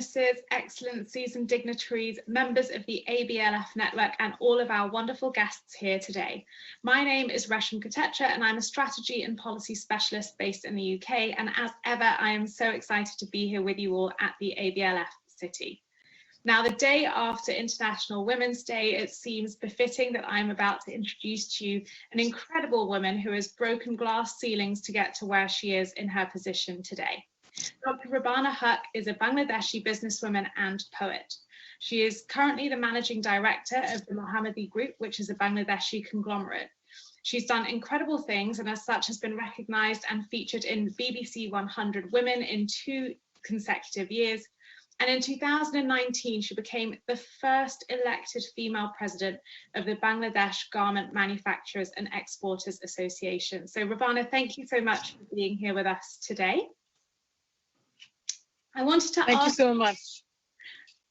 Highnesses, Excellencies and Dignitaries, members of the ABLF network and all of our wonderful guests here today. My name is Resham Katecha and I'm a strategy and policy specialist based in the UK, and as ever I am so excited to be here with you all at the ABLF City. Now, the day after International Women's Day, it seems befitting that I'm about to introduce to you an incredible woman who has broken glass ceilings to get to where she is in her position today. Dr Rubana Huq is a Bangladeshi businesswoman and poet. She is currently the managing director of the Mohammadi Group, which is a Bangladeshi conglomerate. She's done incredible things and as such has been recognised and featured in BBC 100 Women in 2 consecutive years. And in 2019, she became the first elected female president of the Bangladesh Garment Manufacturers and Exporters Association. So Rubana, thank you so much for being here with us today. I wanted to Thank you so much.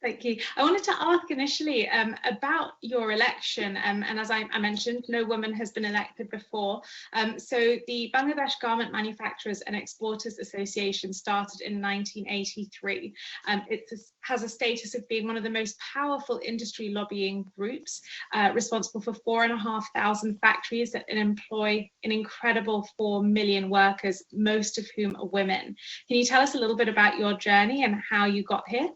Thank you. I wanted to ask initially about your election, and as I mentioned, no woman has been elected before. So the Bangladesh Garment Manufacturers and Exporters Association started in 1983. It has a status of being one of the most powerful industry lobbying groups, responsible for 4,500 factories that employ an incredible 4 million workers, most of whom are women. Can you tell us a little bit about your journey and how you got here?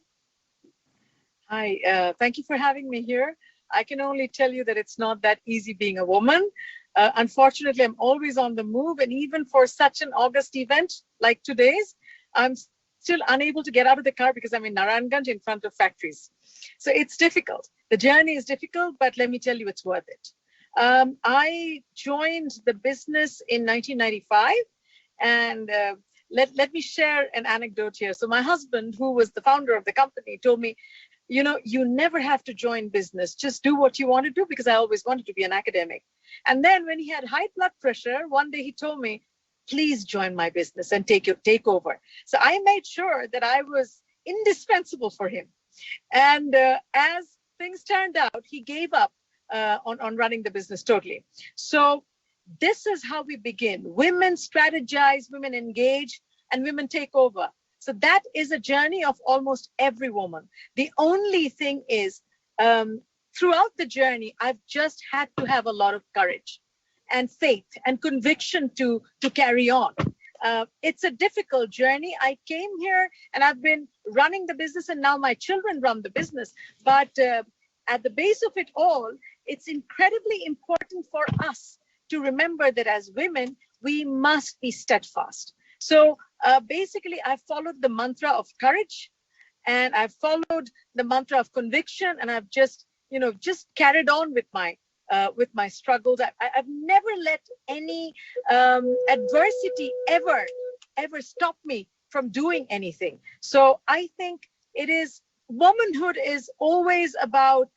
Hi, thank you for having me here. I can only tell you that it's not that easy being a woman. Unfortunately, I'm always on the move, and even for such an August event like today's, I'm still unable to get out of the car because I'm in Narayanganj in front of factories. So it's difficult. The journey is difficult, but let me tell you, it's worth it. I joined the business in 1995, and let me share an anecdote here. So my husband, who was the founder of the company, told me, you know, you never have to join business. Just do what you want to do, because I always wanted to be an academic. And then when he had high blood pressure, one day he told me, please join my business and take over. So I made sure that I was indispensable for him. And as things turned out, he gave up on running the business totally. So this is how we begin. Women strategize, women engage, and women take over. So that is a journey of almost every woman. The only thing is, throughout the journey, I've just had to have a lot of courage and faith and conviction to carry on. It's a difficult journey. I came here and I've been running the business, and now my children run the business. But at the base of it all, it's incredibly important for us to remember that as women, we must be steadfast. So basically, I followed the mantra of courage, and I've followed the mantra of conviction, and I've just carried on with my struggles. I've never let any adversity ever stop me from doing anything. So I think womanhood is always about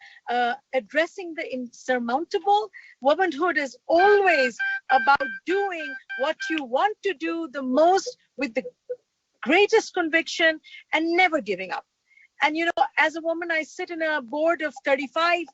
addressing the insurmountable. Womanhood is always about doing what you want to do the most with the greatest conviction and never giving up. And, you know, as a woman, I sit in a board of 35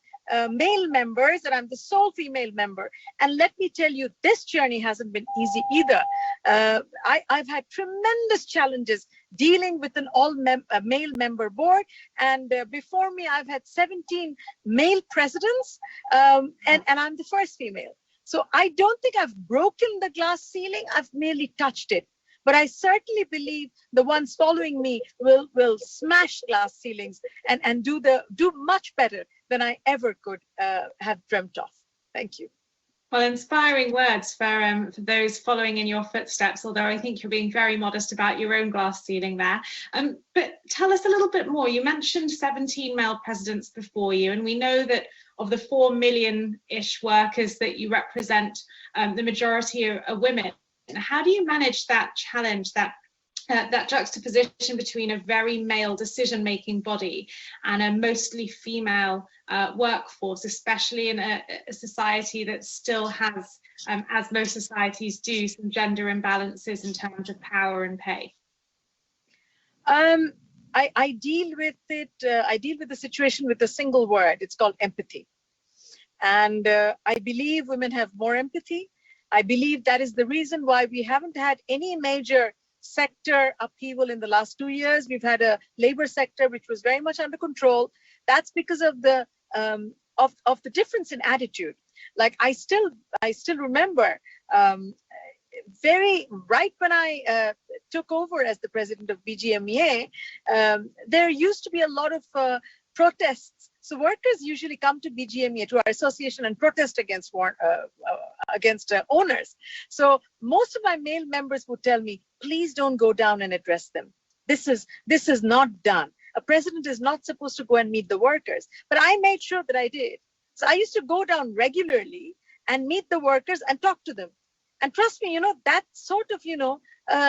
male members, and I'm the sole female member. And let me tell you, this journey hasn't been easy either. I've had tremendous challenges dealing with an all-male member board. And before me, I've had 17 male presidents, and I'm the first female. So I don't think I've broken the glass ceiling. I've merely touched it. But I certainly believe the ones following me will smash glass ceilings and do much better than I ever could have dreamt of. Thank you. Well, inspiring words for those following in your footsteps, although I think you're being very modest about your own glass ceiling there. But tell us a little bit more. You mentioned 17 male presidents before you, and we know that of the 4 million-ish workers that you represent, the majority are women. How do you manage that challenge, that juxtaposition between a very male decision-making body and a mostly female workforce, especially in a society that still has, as most societies do, some gender imbalances in terms of power and pay? I deal with it. I deal with the situation with a single word. It's called empathy. And I believe women have more empathy. I believe that is the reason why we haven't had any major sector upheaval in the last 2 years. We've had a labor sector which was very much under control. That's because of the difference in attitude. Like I still remember very right when I took over as the president of BGMEA, there used to be a lot of protests. So workers usually come to BGMEA, to our association, and protest against owners. So most of my male members would tell me, please don't go down and address them. This is not done. A president is not supposed to go and meet the workers. But I made sure that I did. So I used to go down regularly and meet the workers and talk to them. And trust me, that sort of,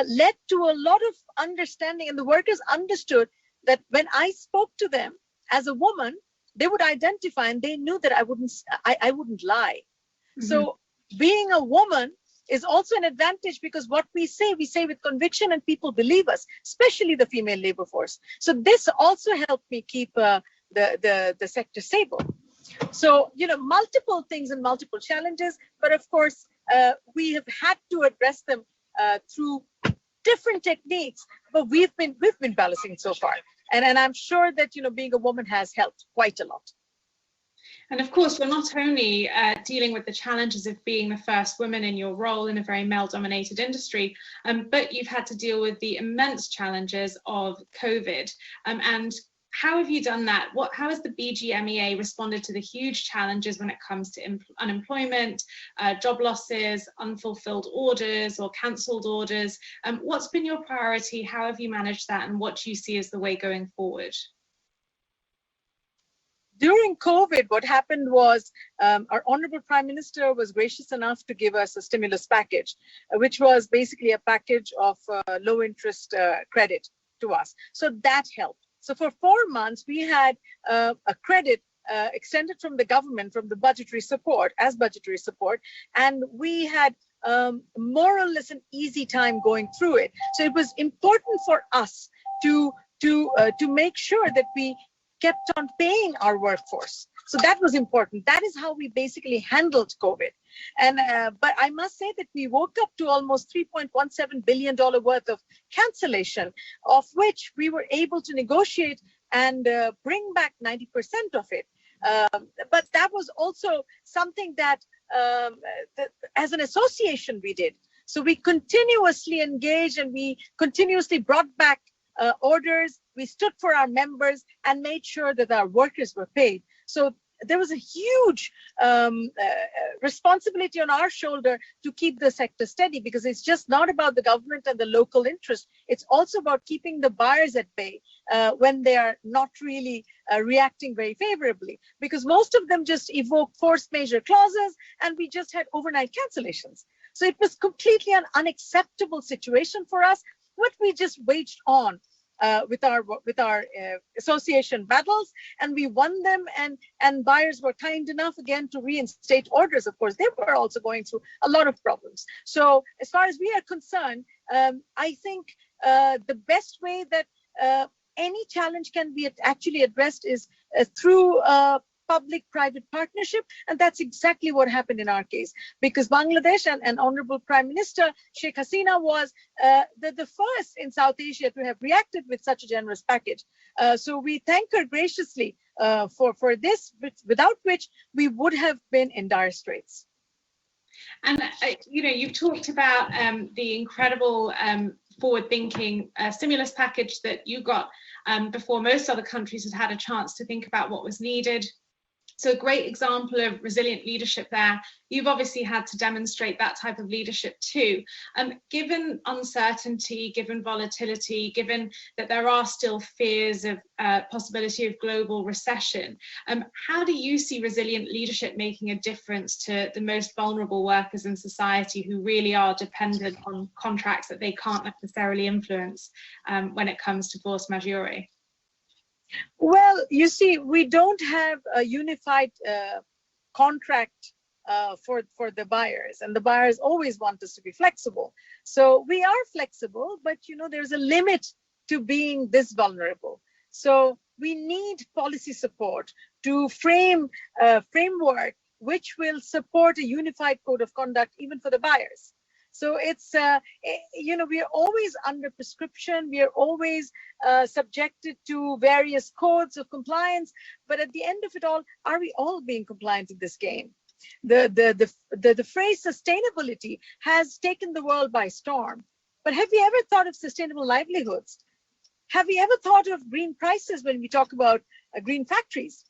led to a lot of understanding. And the workers understood that when I spoke to them as a woman, they would identify, and they knew that I wouldn't lie. Mm-hmm. So being a woman is also an advantage, because what we say with conviction, and people believe us, especially the female labor force. So this also helped me keep the sector stable. So, multiple things and multiple challenges, but of course, we have had to address them through different techniques, but we've been balancing so far. And I'm sure that, being a woman has helped quite a lot. And of course, you're not only dealing with the challenges of being the first woman in your role in a very male-dominated industry, but you've had to deal with the immense challenges of COVID. And how have you done that? How has the BGMEA responded to the huge challenges when it comes to unemployment, job losses, unfulfilled orders or cancelled orders? What's been your priority? How have you managed that? And what do you see as the way going forward? During COVID, what happened was our Honorable Prime Minister was gracious enough to give us a stimulus package, which was basically a package of low interest credit to us. So that helped. So for 4 months, we had a credit extended from the government, from the budgetary support, and we had more or less an easy time going through it. So it was important for us to make sure that we kept on paying our workforce. So that was important. That is how we basically handled COVID. And but I must say that we woke up to almost $3.17 billion worth of cancellation, of which we were able to negotiate and bring back 90% of it. But that was also something that as an association we did. So we continuously engaged, and we continuously brought back orders. We stood for our members and made sure that our workers were paid. So there was a huge responsibility on our shoulder to keep the sector steady, because it's just not about the government and the local interest. It's also about keeping the buyers at bay when they are not really reacting very favorably, because most of them just evoke force majeure clauses, and we just had overnight cancellations. So it was completely an unacceptable situation for us, but we just waged on with our association battles, and we won them, and buyers were kind enough again to reinstate orders. Of course, they were also going through a lot of problems. So as far as we are concerned, I think the best way that any challenge can be actually addressed is through public-private partnership, and that's exactly what happened in our case, because Bangladesh and Honorable Prime Minister Sheikh Hasina was the first in South Asia to have reacted with such a generous package. So we thank her graciously for this, without which we would have been in dire straits. And you've talked about the incredible forward-thinking stimulus package that you got before most other countries had had a chance to think about what was needed. So a great example of resilient leadership there. You've obviously had to demonstrate that type of leadership too. Given uncertainty, given volatility, given that there are still fears of possibility of global recession, how do you see resilient leadership making a difference to the most vulnerable workers in society who really are dependent on contracts that they can't necessarily influence when it comes to force majeure? Well, you see, we don't have a unified contract for the buyers, and the buyers always want us to be flexible. So we are flexible, but there's a limit to being this vulnerable. So we need policy support to frame a framework which will support a unified code of conduct even for the buyers. So it's, we are always under prescription. We are always subjected to various codes of compliance. But at the end of it all, are we all being compliant in this game? The phrase sustainability has taken the world by storm. But have we ever thought of sustainable livelihoods? Have we ever thought of green prices when we talk about green factories?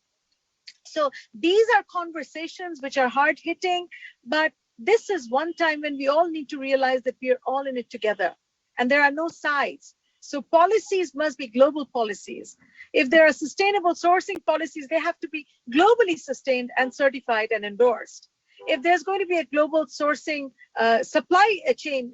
So these are conversations which are hard hitting, but this is one time when we all need to realize that we are all in it together and there are no sides. So policies must be global policies. If there are sustainable sourcing policies, they have to be globally sustained and certified and endorsed. If there's going to be a global sourcing supply chain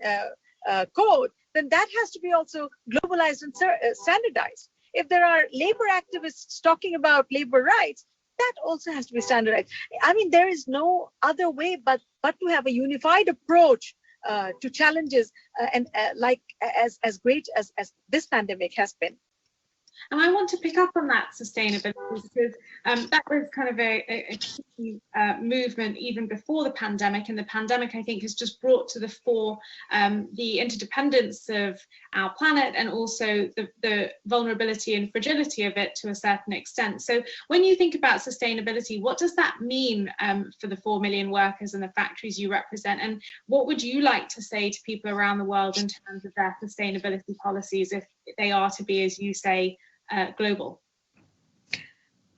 code, then that has to be also globalized and standardized. If there are labor activists talking about labor rights, that also has to be standardized. I mean, there is no other way but to have a unified approach to challenges and like as great as this pandemic has been. And I want to pick up on that sustainability because that was kind of a key movement even before the pandemic. And the pandemic, I think, has just brought to the fore the interdependence of our planet and also the vulnerability and fragility of it to a certain extent. So when you think about sustainability, what does that mean for the 4 million workers and the factories you represent? And what would you like to say to people around the world in terms of their sustainability policies if they are to be, as you say, global?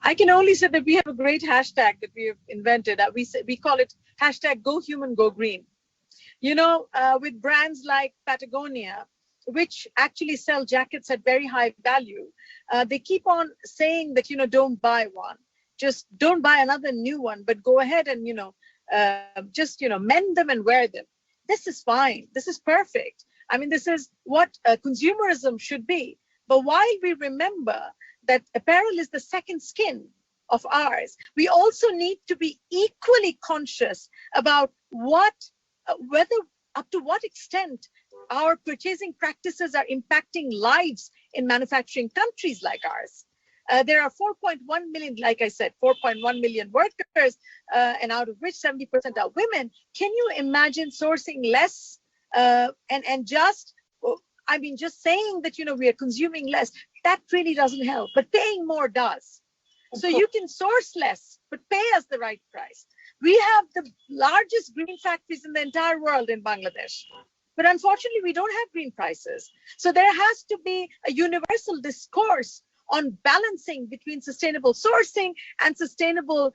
I can only say that we have a great hashtag that we have invented. We call it hashtag Go Human, Go Green. With brands like Patagonia, which actually sell jackets at very high value, they keep on saying that, don't buy one. Just don't buy another new one, but go ahead and, just, mend them and wear them. This is fine. This is perfect. I mean, this is what consumerism should be. But while we remember that apparel is the second skin of ours, we also need to be equally conscious about whether up to what extent our purchasing practices are impacting lives in manufacturing countries like ours. There are 4.1 million, like I said, 4.1 million workers, and out of which 70% are women. Can you imagine sourcing less and just saying that, we are consuming less, that really doesn't help, but paying more does. So you can source less, but pay us the right price. We have the largest green factories in the entire world in Bangladesh, but unfortunately we don't have green prices. So there has to be a universal discourse on balancing between sustainable sourcing and sustainable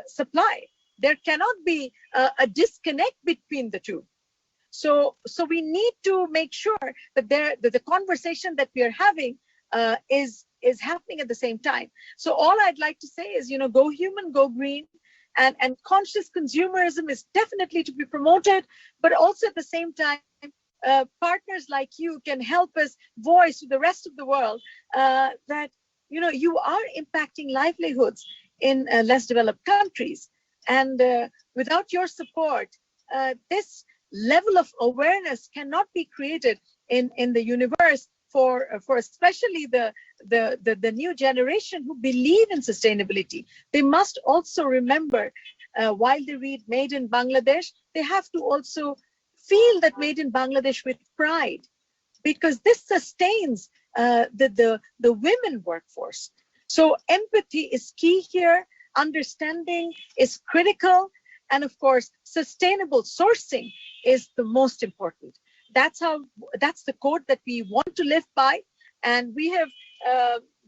supply. There cannot be a disconnect between the two. So we need to make sure that the conversation that we are having is happening at the same time. So all I'd like to say is, go human, go green, and conscious consumerism is definitely to be promoted, but also at the same time, partners like you can help us voice to the rest of the world that, you are impacting livelihoods in less developed countries. And without your support, this level of awareness cannot be created in the universe for especially the new generation who believe in sustainability. They must also remember while they read Made in Bangladesh, they have to also feel that Made in Bangladesh with pride, because this sustains the women workforce. So empathy is key here, understanding is critical, and of course, sustainable sourcing is the most important. That's the code that we want to live by. And we have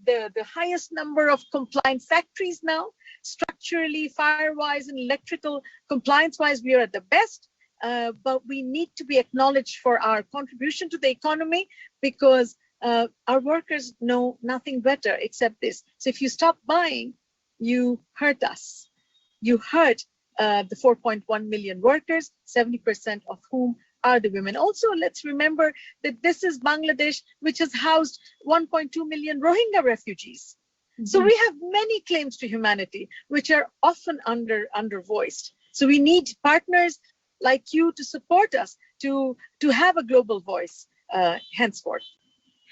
the highest number of compliant factories now. Structurally, fire-wise and electrical compliance-wise, we are at the best. But we need to be acknowledged for our contribution to the economy, because our workers know nothing better except this. So if you stop buying, you hurt us. You hurt the 4.1 million workers, 70% of whom are the women. Also, let's remember that this is Bangladesh, which has housed 1.2 million Rohingya refugees. Mm-hmm. So we have many claims to humanity, which are often undervoiced. So we need partners like you to support us to have a global voice henceforth.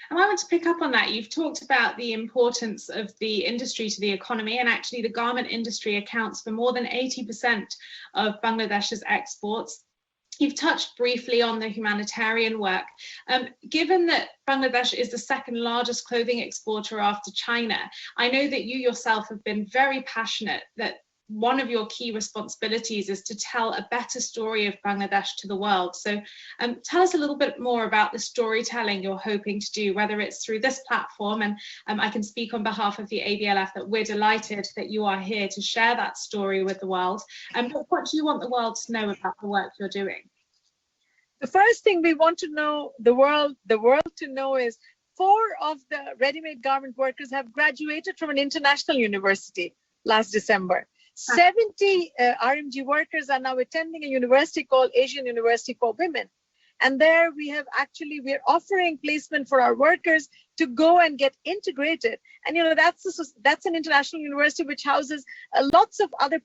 And I want to pick up on that. You've talked about the importance of the industry to the economy, and actually the garment industry accounts for more than 80% of Bangladesh's exports. You've touched briefly on the humanitarian work. Given that Bangladesh is the second largest clothing exporter after China, I know that you yourself have been very passionate that one of your key responsibilities is to tell a better story of Bangladesh to the world. So tell us a little bit more about the storytelling you're hoping to do, whether it's through this platform, and I can speak on behalf of the ABLF that we're delighted that you are here to share that story with the world. But what do you want the world to know about the work you're doing? The first thing we want to know, the world to know, is 4 of the ready-made garment workers have graduated from an international university last December. 70 RMG workers are now attending a university called Asian University for Women. And there we're offering placement for our workers to go and get integrated. And that's an international university which houses lots of other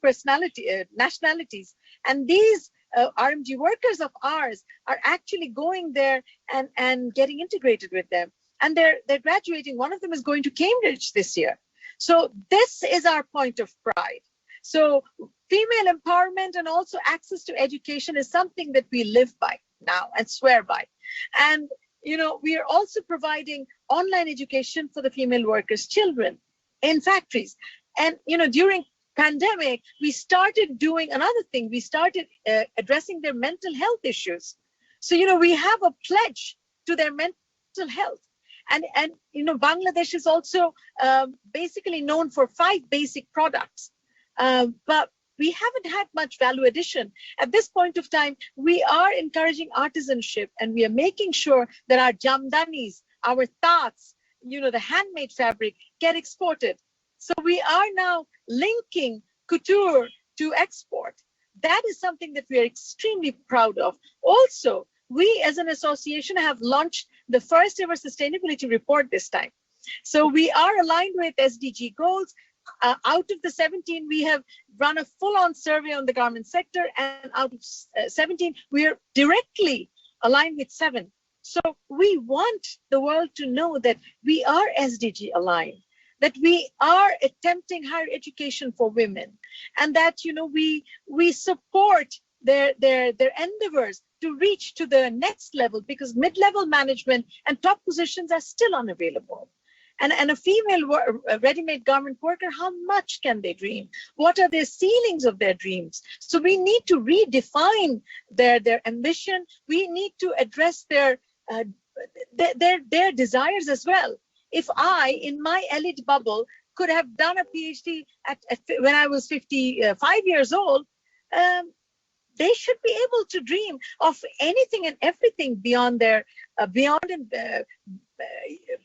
nationalities. And these RMG workers of ours are actually going there and getting integrated with them. And they're graduating. One of them is going to Cambridge this year. So this is our point of pride. So female empowerment and also access to education is something that we live by now and swear by. And, we are also providing online education for the female workers' children in factories. And, during pandemic, we started doing another thing. We started addressing their mental health issues. So, we have a pledge to their mental health. And Bangladesh is also basically known for 5 basic products. But we haven't had much value addition. At this point of time, we are encouraging artisanship, and we are making sure that our jamdanis, our taats, the handmade fabric get exported. So we are now linking couture to export. That is something that we are extremely proud of. Also, we as an association have launched the first ever sustainability report this time. So we are aligned with SDG goals. Out of the 17, we have run a full-on survey on the garment sector, and out of 17, we are directly aligned with 7. So we want the world to know that we are SDG aligned, that we are attempting higher education for women, and that we support their endeavors to reach to the next level, because mid-level management and top positions are still unavailable. And a female ready-made garment worker, how much can they dream? What are the ceilings of their dreams? So we need to redefine their ambition. We need to address their desires as well. If I, in my elite bubble, could have done a PhD when I was 55 years old, they should be able to dream of anything and everything beyond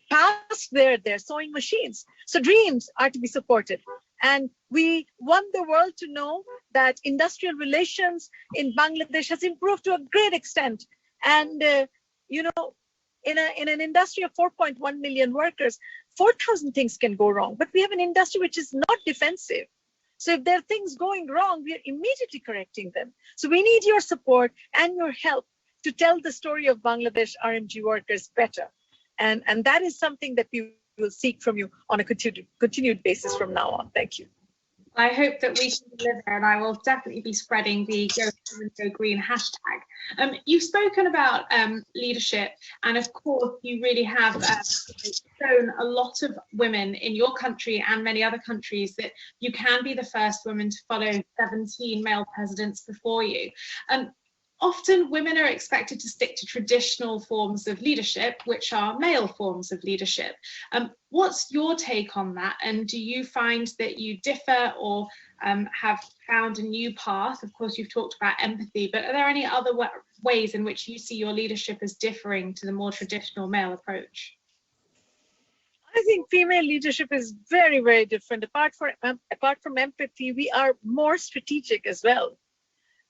past their sewing machines. So dreams are to be supported. And we want the world to know that industrial relations in Bangladesh has improved to a great extent. And, in an industry of 4.1 million workers, 4,000 things can go wrong. But we have an industry which is not defensive. So if there are things going wrong, we are immediately correcting them. So we need your support and your help to tell the story of Bangladesh RMG workers better. And that is something that we will seek from you on a continued basis from now on. Thank you. I hope that we can deliver, and I will definitely be spreading the Go Green, Go Green hashtag. You've spoken about leadership, and of course you really have shown a lot of women in your country and many other countries that you can be the first woman to follow 17 male presidents before you. Often women are expected to stick to traditional forms of leadership, which are male forms of leadership. What's your take on that? And do you find that you differ or have found a new path? Of course, you've talked about empathy, but are there any other ways in which you see your leadership as differing to the more traditional male approach? I think female leadership is very, very different. Apart from empathy, we are more strategic as well.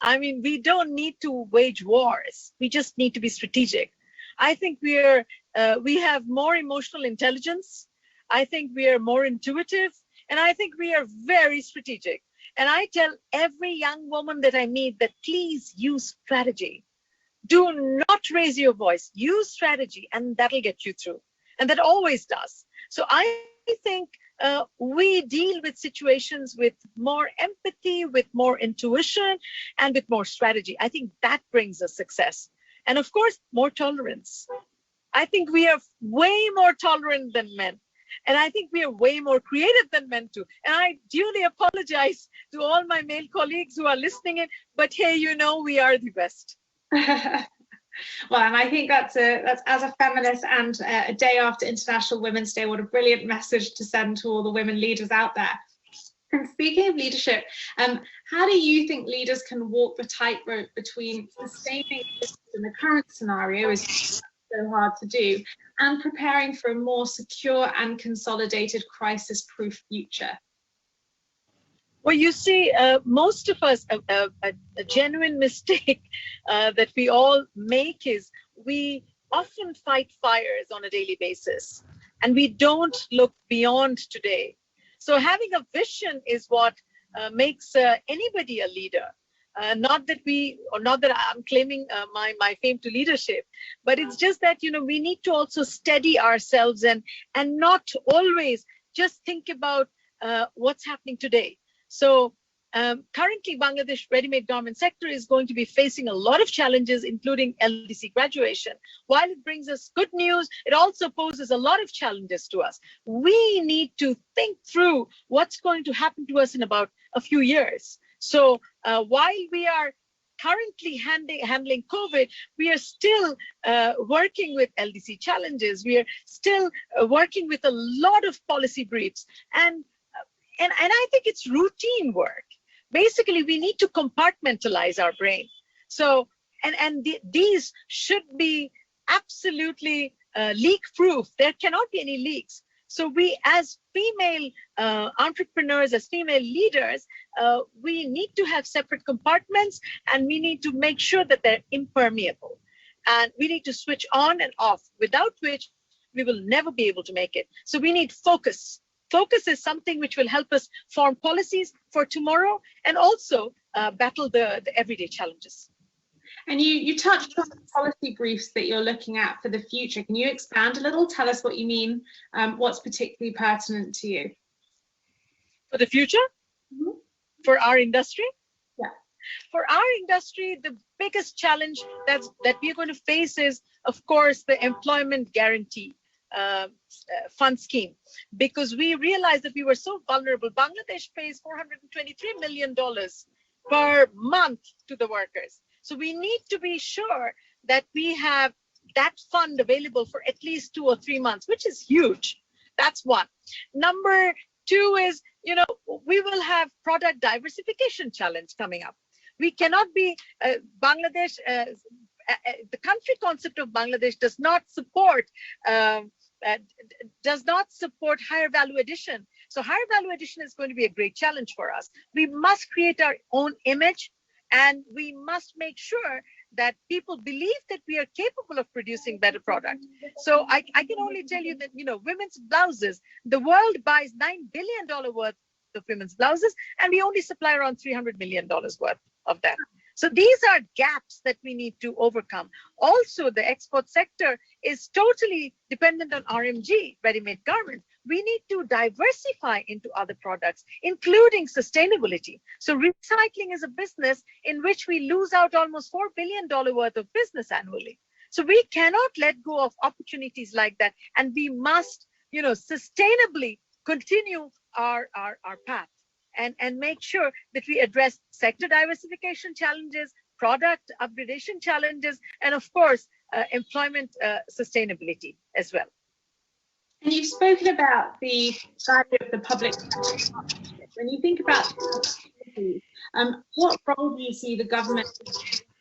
I mean, we don't need to wage wars. We just need to be strategic. I think we have more emotional intelligence. I think we are more intuitive, and I think we are very strategic. And I tell every young woman that I meet that please use strategy. Do not raise your voice. Use strategy, and that'll get you through. And that always does. So I think we deal with situations with more empathy, with more intuition, and with more strategy. I think that brings us success. And of course, more tolerance. I think we are way more tolerant than men. And I think we are way more creative than men too. And I duly apologize to all my male colleagues who are listening in, but hey, you know, we are the best. Well, and I think that's as a feminist and a day after International Women's Day, what a brilliant message to send to all the women leaders out there. And speaking of leadership, how do you think leaders can walk the tightrope between sustaining in the current scenario, is so hard to do, and preparing for a more secure and consolidated crisis-proof future? Well, you see, most of us, a genuine mistake that we all make is we often fight fires on a daily basis, and we don't look beyond today. So having a vision is what makes anybody a leader. Not that I'm claiming my fame to leadership, but it's just that, you know, we need to also steady ourselves and not always just think about what's happening today. So currently, Bangladesh ready-made garment sector is going to be facing a lot of challenges, including LDC graduation. While it brings us good news, it also poses a lot of challenges to us. We need to think through what's going to happen to us in about a few years. So while we are currently handling COVID, we are still working with LDC challenges. We are still working with a lot of policy briefs. And I think it's routine work. Basically, we need to compartmentalize our brain. So, these should be absolutely leak-proof. There cannot be any leaks. So we, as female entrepreneurs, as female leaders, we need to have separate compartments, and we need to make sure that they're impermeable. And we need to switch on and off, without which we will never be able to make it. So we need focus. Focus is something which will help us form policies for tomorrow and also battle the everyday challenges. And you touched on the policy briefs that you're looking at for the future. Can you expand a little? Tell us what you mean, what's particularly pertinent to you. For the future? Mm-hmm. For our industry? Yeah. For our industry, the biggest challenge that we're going to face is, of course, the employment guarantee fund scheme, because we realized that we were so vulnerable. Bangladesh pays $423 million per month to the workers. So we need to be sure that we have that fund available for at least 2 or 3 months, which is huge. That's one. Number two is, you know, we will have product diversification challenge coming up. We cannot be Bangladesh. The country concept of Bangladesh does not support higher value addition. So higher value addition is going to be a great challenge for us. We must create our own image, and we must make sure that people believe that we are capable of producing better product. So I can only tell you that, you know, women's blouses, the world buys $9 billion worth of women's blouses, and we only supply around $300 million worth of that. So these are gaps that we need to overcome. Also, the export sector is totally dependent on RMG, ready-made garments. We need to diversify into other products, including sustainability. So recycling is a business in which we lose out almost $4 billion worth of business annually. So we cannot let go of opportunities like that. And we must, you know, sustainably continue our path. And make sure that we address sector diversification challenges, product upgradation challenges, and of course, employment sustainability as well. And you've spoken about the value of the public partnership. When you think about what role do you see the government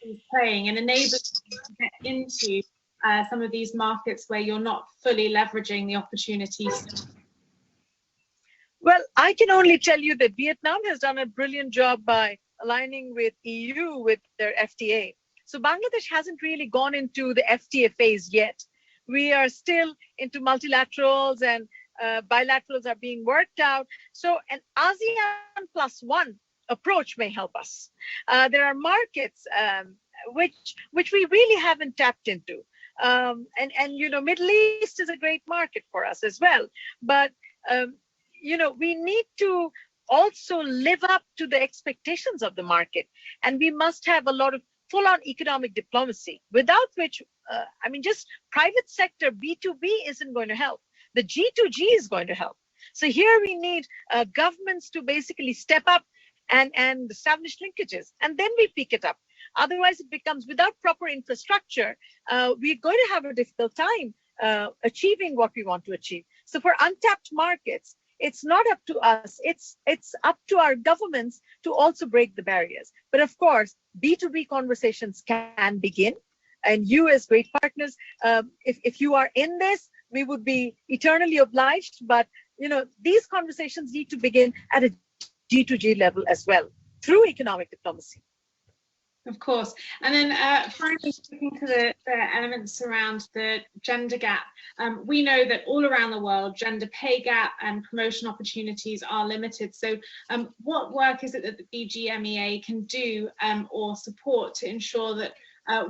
is playing in enabling you to get into some of these markets where you're not fully leveraging the opportunities? Well, I can only tell you that Vietnam has done a brilliant job by aligning with EU with their FTA. So Bangladesh hasn't really gone into the FTA phase yet. We are still into multilaterals, and bilaterals are being worked out. So an ASEAN +1 approach may help us. There are markets which we really haven't tapped into. And you know, Middle East is a great market for us as well. But we need to also live up to the expectations of the market. And we must have a lot of full-on economic diplomacy, without which, just private sector B2B isn't going to help. The G2G is going to help. So here we need governments to basically step up and establish linkages, and then we pick it up. Otherwise, it becomes, without proper infrastructure, we're going to have a difficult time achieving what we want to achieve. So for untapped markets, it's not up to us. It's up to our governments to also break the barriers. But of course, B2B conversations can begin. And you, as great partners, if you are in this, we would be eternally obliged. But these conversations need to begin at a G2G level as well, through economic diplomacy. Of course. And then finally, speaking to the elements around the gender gap, we know that all around the world, gender pay gap and promotion opportunities are limited. So what work is it that the BGMEA can do or support to ensure that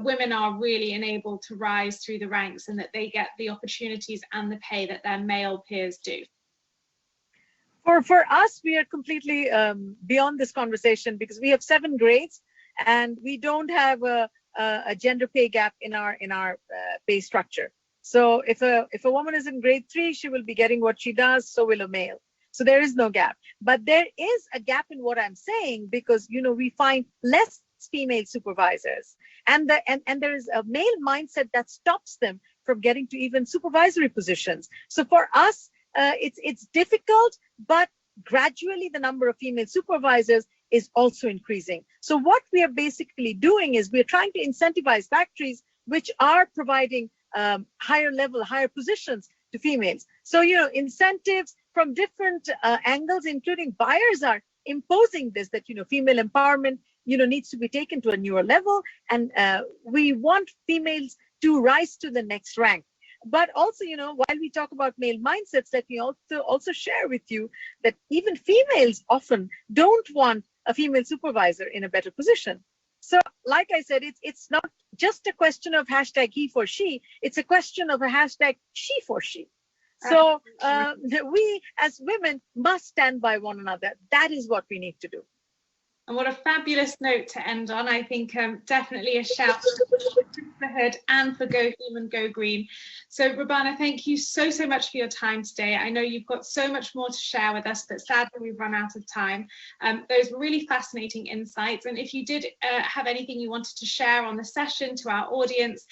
women are really enabled to rise through the ranks and that they get the opportunities and the pay that their male peers do? For us, we are completely beyond this conversation, because we have 7 grades. And we don't have a gender pay gap in our pay structure. So if a woman is in grade 3, she will be getting what she does, so will a male. So there is no gap. But there is a gap in what I'm saying, because we find less female supervisors, and there is a male mindset that stops them from getting to even supervisory positions. So for us, it's difficult, but gradually the number of female supervisors is also increasing. So what we are basically doing is we're trying to incentivize factories which are providing higher positions to females. So, incentives from different angles, including buyers, are imposing this, that, female empowerment, needs to be taken to a newer level. And we want females to rise to the next rank. But also, while we talk about male mindsets, let me also share with you that even females often don't want a female supervisor in a better position. So like I said, it's not just a question of hashtag he for she, it's a question of a hashtag she for she. So we as women must stand by one another. That is what we need to do. And what a fabulous note to end on. I think definitely a shout for Sisterhood and for Go Human, Go Green. So Rubana, thank you so much for your time today. I know you've got so much more to share with us, but sadly we've run out of time. Those were really fascinating insights. And if you did have anything you wanted to share on the session to our audience,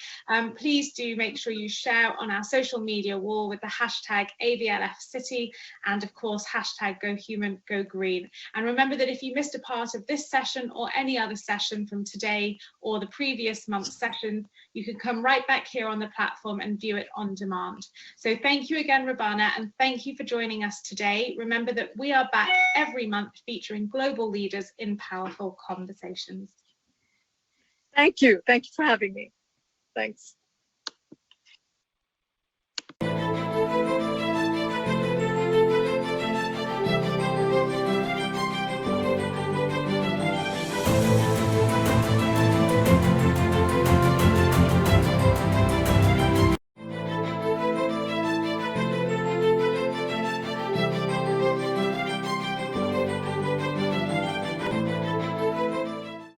please do make sure you share on our social media wall with the hashtag ABLF City, and of course hashtag Go Human, Go Green. And remember that if you missed a part of this session or any other session from today or the previous month's session, you can come right back here on the platform and view it on demand. So thank you again, Rubana, and thank you for joining us today. Remember that we are back every month featuring global leaders in powerful conversations. Thank you. Thank you for having me. Thanks.